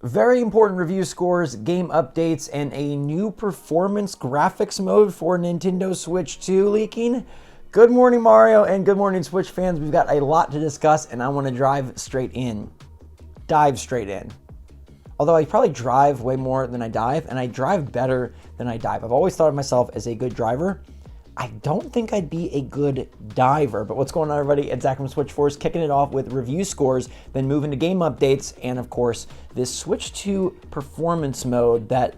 Very important review scores, game updates, and a new performance graphics mode for Nintendo Switch 2 leaking. Good morning, Mario, and good morning, Switch fans. We've got a lot to discuss, and I want to dive straight in. Although I probably drive way more than I dive, and I drive better than I dive. I've always thought of myself as a good driver. I don't think I'd be a good diver. But what's going on, everybody? It's Zach from SwitchForce, kicking it off with review scores, then moving to game updates, and of course, this Switch 2 performance mode that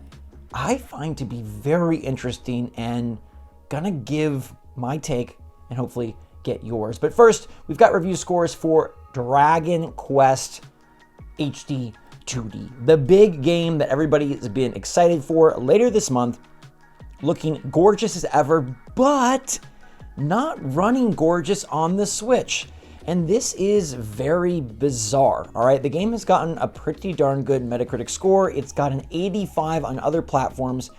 I find to be very interesting and gonna give my take and hopefully get yours. But first, we've got review scores for Dragon Quest HD 2D, the big game that everybody has been excited for later this month. Looking gorgeous as ever, but not running gorgeous on the Switch. And this is very bizarre, all right? The game has gotten a pretty darn good Metacritic score. It's got an 85 on other platforms,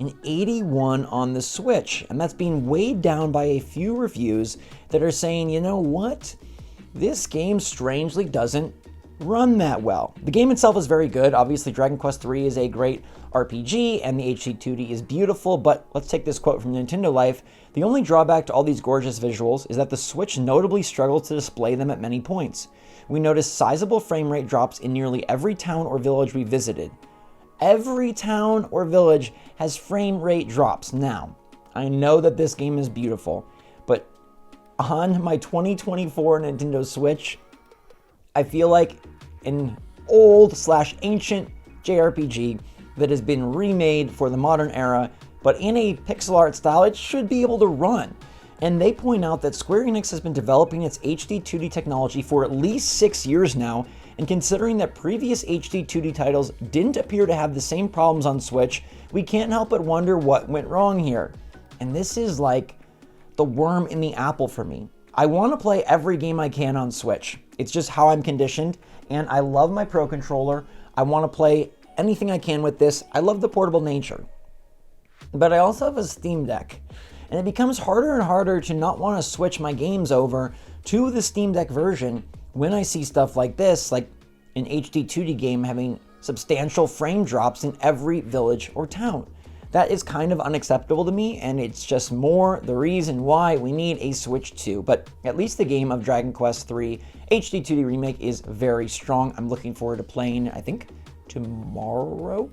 an 81 on the Switch. And that's being weighed down by a few reviews that are saying, you know what? This game strangely doesn't run that well. The game itself is very good. Obviously, Dragon Quest III is a great RPG, and the HD 2D is beautiful, but let's take this quote from Nintendo Life. The only drawback to all these gorgeous visuals is that the Switch notably struggles to display them at many points. We noticed sizable frame rate drops in nearly every town or village we visited. Every town or village has frame rate drops. Now, I know that this game is beautiful, but on my 2024 Nintendo Switch, I feel like an old/ancient JRPG that has been remade for the modern era, but in a pixel art style, it should be able to run. And they point out that Square Enix has been developing its HD 2D technology for at least 6 years now, and considering that previous HD 2D titles didn't appear to have the same problems on Switch, we can't help but wonder what went wrong here. And this is like the worm in the apple for me. I want to play every game I can on Switch. It's just how I'm conditioned, and I love my Pro Controller. I want to play anything I can with this. I love the portable nature. But I also have a Steam Deck, and it becomes harder and harder to not want to switch my games over to the Steam Deck version when I see stuff like this, like an HD 2D game having substantial frame drops in every village or town. That is kind of unacceptable to me, and it's just more the reason why we need a Switch 2. But at least the game of Dragon Quest III HD 2D Remake is very strong. I'm looking forward to playing, I think, tomorrow?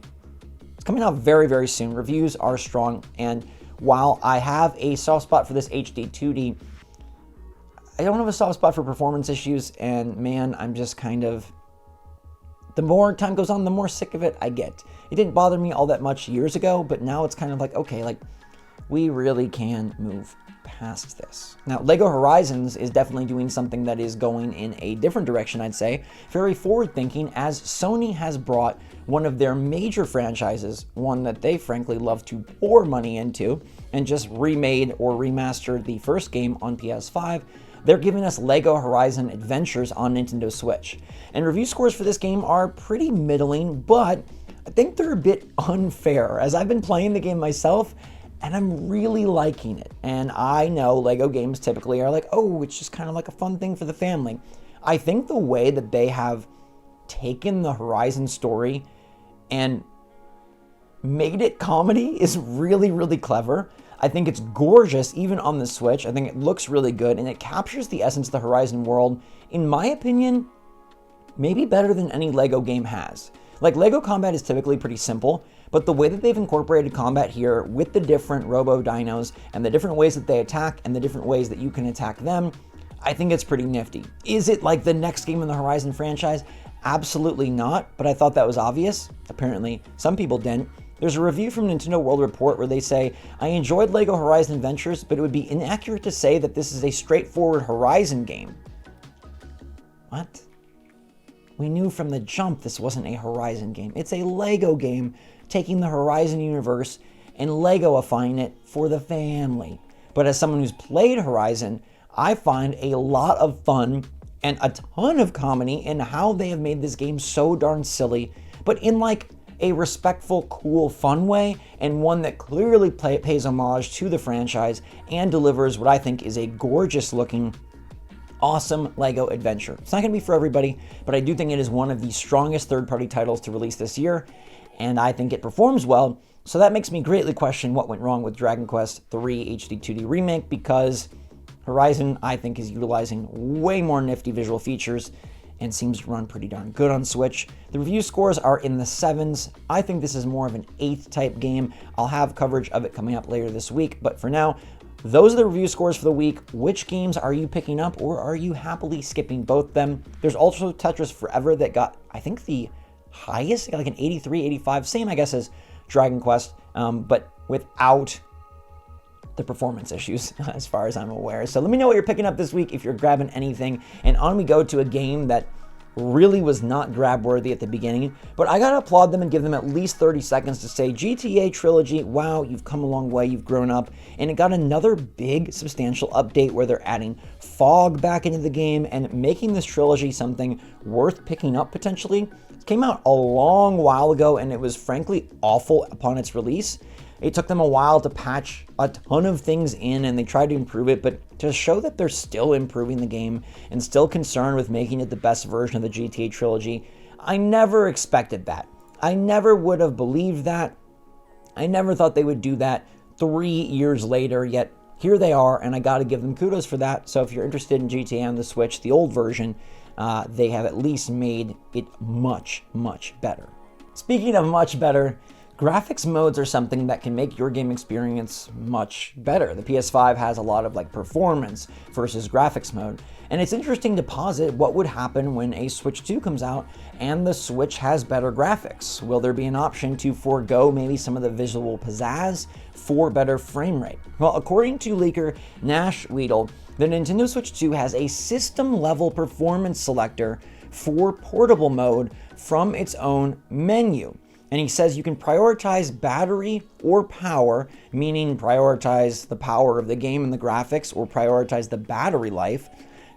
It's coming out very, very soon. Reviews are strong, and while I have a soft spot for this HD 2D, I don't have a soft spot for performance issues, and man, I'm just kind of... The more time goes on, the more sick of it I get. It didn't bother me all that much years ago, but now it's kind of like, okay, like, we really can move past this. Now, LEGO Horizons is definitely doing something that is going in a different direction, I'd say. Very forward-thinking, as Sony has brought one of their major franchises, one that they frankly love to pour money into, and just remade or remastered the first game on PS5. They're giving us LEGO Horizon Adventures on Nintendo Switch. And review scores for this game are pretty middling, but I think they're a bit unfair, as I've been playing the game myself, and I'm really liking it. And I know LEGO games typically are like, oh, it's just kind of like a fun thing for the family. I think the way that they have taken the Horizon story and made it comedy is really, really clever. I think it's gorgeous, even on the Switch. I think it looks really good, and it captures the essence of the Horizon world, in my opinion, maybe better than any LEGO game has. Like, LEGO combat is typically pretty simple, but the way that they've incorporated combat here with the different robo-dinos and the different ways that they attack and the different ways that you can attack them, I think it's pretty nifty. Is it like the next game in the Horizon franchise? Absolutely not, but I thought that was obvious. Apparently, some people didn't. There's a review from Nintendo World Report where they say, I enjoyed LEGO Horizon Adventures, but it would be inaccurate to say that this is a straightforward Horizon game. What? We knew from the jump this wasn't a Horizon game. It's a LEGO game taking the Horizon universe and LEGOifying it for the family. But as someone who's played Horizon, I find a lot of fun and a ton of comedy in how they have made this game so darn silly, but in like a respectful, cool, fun way, and one that clearly pays homage to the franchise and delivers what I think is a gorgeous looking awesome Lego adventure. It's not going to be for everybody, but I do think it is one of the strongest third-party titles to release this year, and I think it performs well. So that makes me greatly question what went wrong with Dragon Quest III HD 2D Remake, because Horizon, I think, is utilizing way more nifty visual features and seems to run pretty darn good on Switch. The review scores are in the 7s. I think this is more of an 8th type game. I'll have coverage of it coming up later this week, but for now, those are the review scores for the week. Which games are you picking up, or are you happily skipping both them? There's also Tetris Forever that got, I think, the highest, like an 83, 85, same I guess as Dragon Quest, but without the performance issues as far as I'm aware. So let me know what you're picking up this week if you're grabbing anything. And on we go to a game that really was not grab worthy at the beginning, but I gotta applaud them and give them at least 30 seconds to say, GTA Trilogy, wow, you've come a long way, you've grown up. And it got another big substantial update where they're adding fog back into the game and making this trilogy something worth picking up potentially. It came out a long while ago and it was frankly awful upon its release. It took them a while to patch a ton of things in, and they tried to improve it, but to show that they're still improving the game and still concerned with making it the best version of the GTA trilogy, I never expected that. I never would have believed that. I never thought they would do that 3 years later, yet here they are, and I gotta give them kudos for that. So if you're interested in GTA on the Switch, the old version, they have at least made it much, much better. Speaking of much better, graphics modes are something that can make your game experience much better. The PS5 has a lot of like performance versus graphics mode, and it's interesting to posit what would happen when a Switch 2 comes out and the Switch has better graphics. Will there be an option to forego maybe some of the visual pizzazz for better frame rate? Well, according to leaker Nash Weedle, the Nintendo Switch 2 has a system-level performance selector for portable mode from its own menu. And he says you can prioritize battery or power, meaning prioritize the power of the game and the graphics, or prioritize the battery life.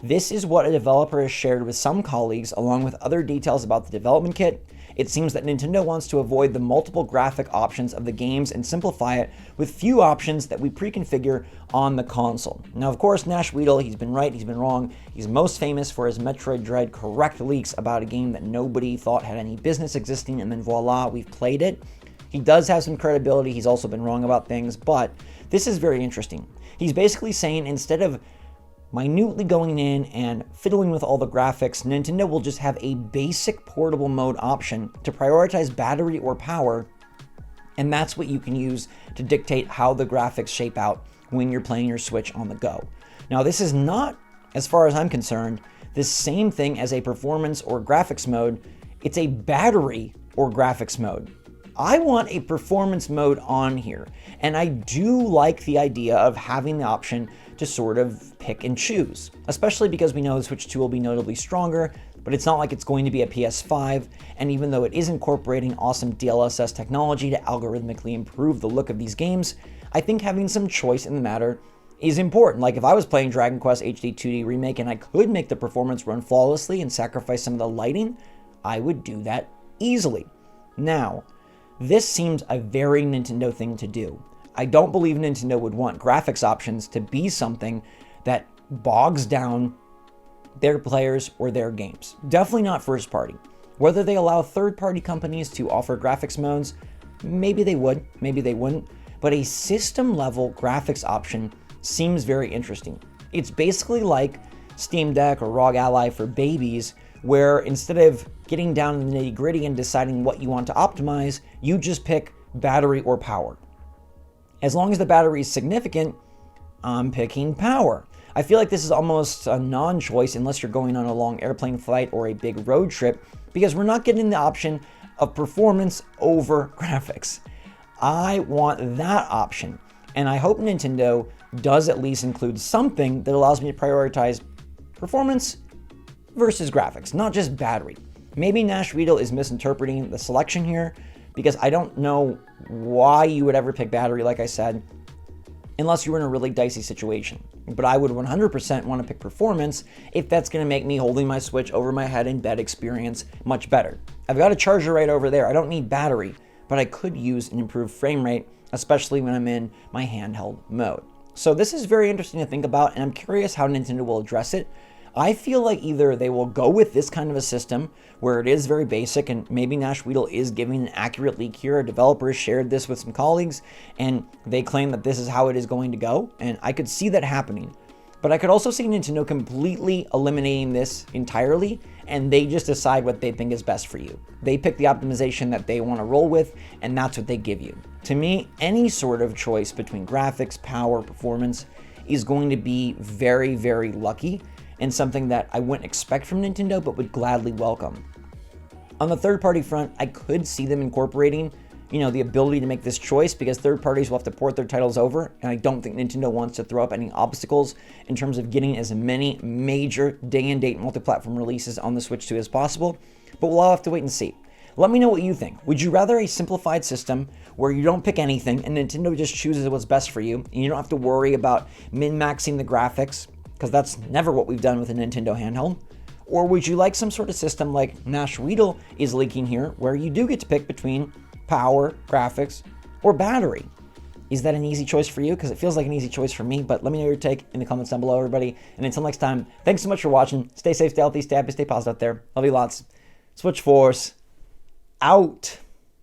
This is what a developer has shared with some colleagues, along with other details about the development kit. It seems that Nintendo wants to avoid the multiple graphic options of the games and simplify it with few options that we pre-configure on the console. Now, of course, Nash Weedle, he's been right, he's been wrong. He's most famous for his Metroid Dread correct leaks about a game that nobody thought had any business existing, and then voila, we've played it. He does have some credibility. He's also been wrong about things, but this is very interesting. He's basically saying instead of minutely going in and fiddling with all the graphics, Nintendo will just have a basic portable mode option to prioritize battery or power, and that's what you can use to dictate how the graphics shape out when you're playing your Switch on the go. Now, this is not, as far as I'm concerned, the same thing as a performance or graphics mode. It's a battery or graphics mode. I want a performance mode on here, and I do like the idea of having the option to sort of pick and choose, especially because we know the Switch 2 will be notably stronger, but it's not like it's going to be a PS5, and even though it is incorporating awesome DLSS technology to algorithmically improve the look of these games, I think having some choice in the matter is important. Like if I was playing Dragon Quest HD 2D Remake and I could make the performance run flawlessly and sacrifice some of the lighting, I would do that easily. Now, this seems a very Nintendo thing to do. I don't believe Nintendo would want graphics options to be something that bogs down their players or their games. Definitely not first party. Whether they allow third party companies to offer graphics modes, maybe they would, maybe they wouldn't, but a system level graphics option seems very interesting. It's basically like Steam Deck or ROG Ally for babies, where instead of getting down in the nitty gritty and deciding what you want to optimize, you just pick battery or power. As long as the battery is significant, I'm picking power. I feel like this is almost a non-choice unless you're going on a long airplane flight or a big road trip, because we're not getting the option of performance over graphics. I want that option, and I hope Nintendo does at least include something that allows me to prioritize performance versus graphics, not just battery. Maybe Nash Weedle is misinterpreting the selection here, because I don't know why you would ever pick battery, like I said, unless you were in a really dicey situation. But I would 100% want to pick performance if that's going to make me holding my Switch over my head in bed experience much better. I've got a charger right over there. I don't need battery, but I could use an improved frame rate, especially when I'm in my handheld mode. So this is very interesting to think about, and I'm curious how Nintendo will address it. I feel like either they will go with this kind of a system where it is very basic, and maybe Nash Weedle is giving an accurate leak here. A developer has shared this with some colleagues and they claim that this is how it is going to go, and I could see that happening. But I could also see Nintendo completely eliminating this entirely, and they just decide what they think is best for you. They pick the optimization that they want to roll with, and that's what they give you. To me, any sort of choice between graphics, power, performance is going to be very, very lucky, and something that I wouldn't expect from Nintendo, but would gladly welcome. On the third-party front, I could see them incorporating the ability to make this choice, because third parties will have to port their titles over, and I don't think Nintendo wants to throw up any obstacles in terms of getting as many major day-and-date multi-platform releases on the Switch 2 as possible, but we'll all have to wait and see. Let me know what you think. Would you rather a simplified system where you don't pick anything and Nintendo just chooses what's best for you, and you don't have to worry about min-maxing the graphics, because that's never what we've done with a Nintendo handheld? Or would you like some sort of system like Nash Weedle is leaking here, where you do get to pick between power, graphics, or battery? Is that an easy choice for you? Because it feels like an easy choice for me, but let me know your take in the comments down below, everybody. And until next time, thanks so much for watching. Stay safe, stay healthy, stay happy, stay positive out there. Love you lots. SwitchForce out.